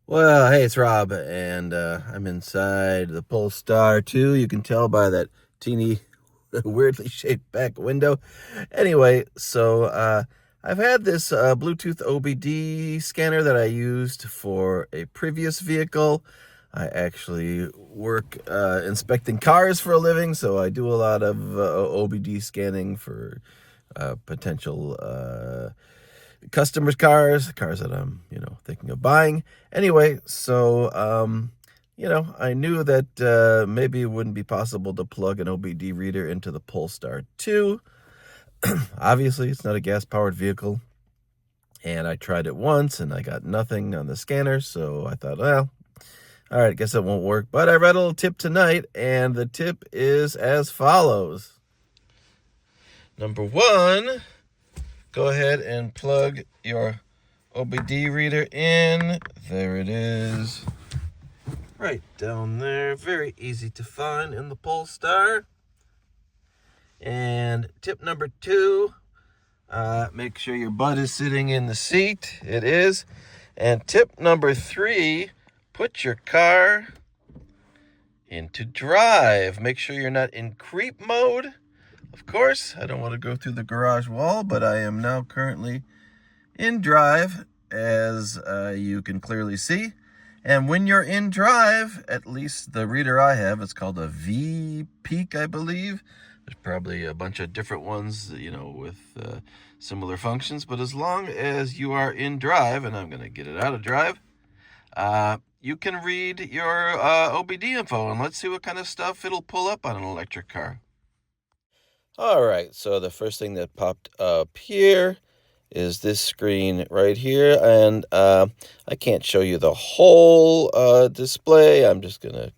Well, hey, it's Rob, and I'm inside the Polestar 2. You can tell by that teeny, weirdly shaped back window. Anyway, I've had this Bluetooth OBD scanner that I used for a previous vehicle. I actually work inspecting cars for a living, so I do a lot of OBD scanning for potential customers' cars that I'm, thinking of buying. Anyway, I knew that maybe it wouldn't be possible to plug an OBD reader into the Polestar 2. Obviously, it's not a gas-powered vehicle, and I tried it once, and I got nothing on the scanner, so I thought, well, all right, guess it won't work. But I read a little tip tonight, and the tip is as follows. Number one, go ahead and plug your OBD reader in. There it is. Right down there. Very easy to find in the Polestar. And tip number two, make sure your butt is sitting in the seat. It is. And tip number three, put your car into drive. Make sure you're not in creep mode. Of course, I don't want to go through the garage wall, but I am now currently in drive, as you can clearly see. And when you're in drive, at least the reader I have, it's called a V Peak, I believe. There's probably a bunch of different ones, with similar functions. But as long as you are in drive, and I'm going to get it out of drive, you can read your OBD info, and let's see what kind of stuff it'll pull up on an electric car. All right, so the first thing that popped up here is this screen right here, and I can't show you the whole display. I'm just going to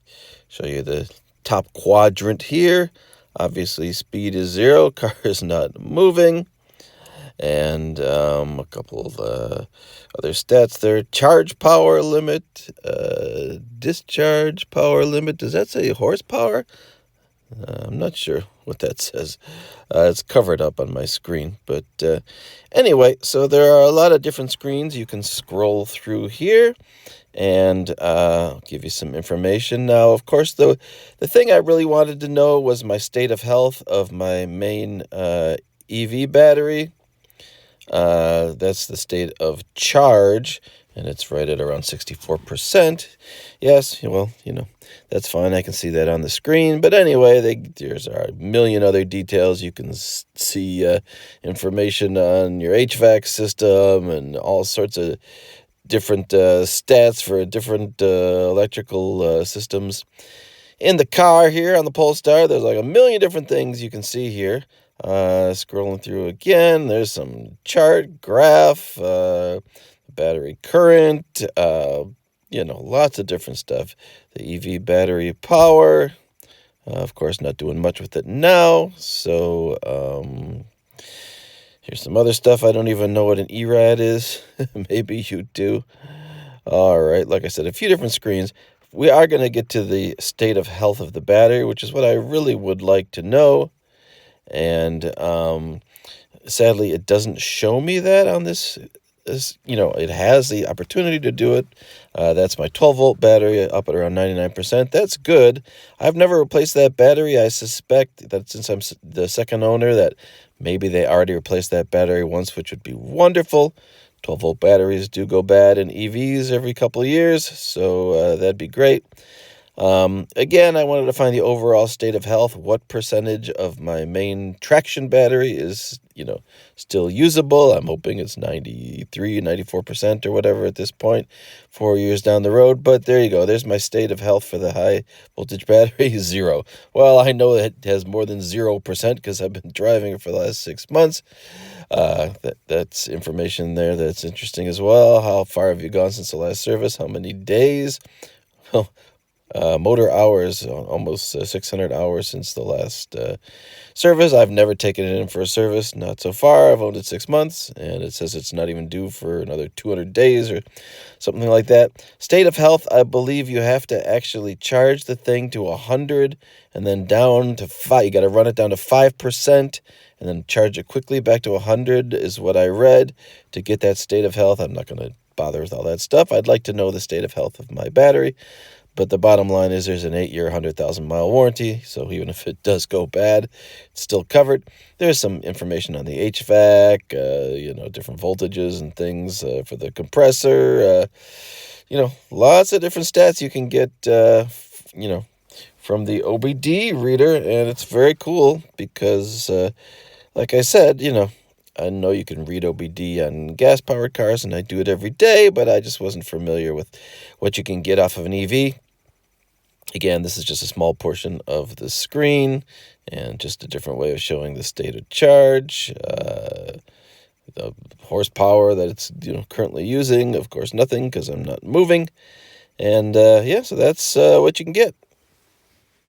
show you the top quadrant here. Obviously, speed is 0, car is not moving, and a couple of other stats there. Charge power limit, discharge power limit. Does that say horsepower? I'm not sure what that says. It's covered up on my screen. But anyway, so there are a lot of different screens you can scroll through here, and I'll give you some information. Now, of course, the thing I really wanted to know was my state of health of my main EV battery. That's the state of charge, and it's right at around 64%. Yes, well, that's fine. I can see that on the screen. But anyway, there's a million other details. You can see information on your HVAC system and all sorts of different stats for different electrical systems. In the car here on the Polestar, there's like a million different things you can see here. Scrolling through again, there's some chart, graph, battery current, lots of different stuff. The EV battery power, of course, not doing much with it now. So here's some other stuff. I don't even know what an ERAD is. Maybe you do. All right, like I said, a few different screens. We are going to get to the state of health of the battery, which is what I really would like to know. And sadly, it doesn't show me that on this. It has the opportunity to do it. That's my 12-volt battery up at around 99%. That's good. I've never replaced that battery. I suspect that since I'm the second owner, that maybe they already replaced that battery once, which would be wonderful. 12-volt batteries do go bad in EVs every couple of years, so that'd be great. Again, I wanted to find the overall state of health. What percentage of my main traction battery is, still usable? I'm hoping it's 93, 94% or whatever at this point, 4 years down the road. But there you go. There's my state of health for the high voltage battery, 0. Well, I know it has more than 0% because I've been driving it for the last 6 months. That's information there that's interesting as well. How far have you gone since the last service? How many days? Well, motor hours, almost 600 hours since the last service. I've never taken it in for a service, not so far. I've owned it 6 months, and it says it's not even due for another 200 days or something like that. State of health, I believe you have to actually charge the thing to 100 and then down to 5. You got to run it down to 5% and then charge it quickly back to 100 is what I read to get that state of health. I'm not going to bother with all that stuff. I'd like to know the state of health of my battery. But the bottom line is there's an 8-year, 100,000-mile warranty, so even if it does go bad, it's still covered. There's some information on the HVAC, different voltages and things for the compressor. Lots of different stats you can get, from the OBD reader, and it's very cool because, like I said, I know you can read OBD on gas-powered cars, and I do it every day, but I just wasn't familiar with what you can get off of an EV. Again, this is just a small portion of the screen and just a different way of showing the state of charge, the horsepower that it's currently using. Of course, nothing because I'm not moving. And so that's what you can get.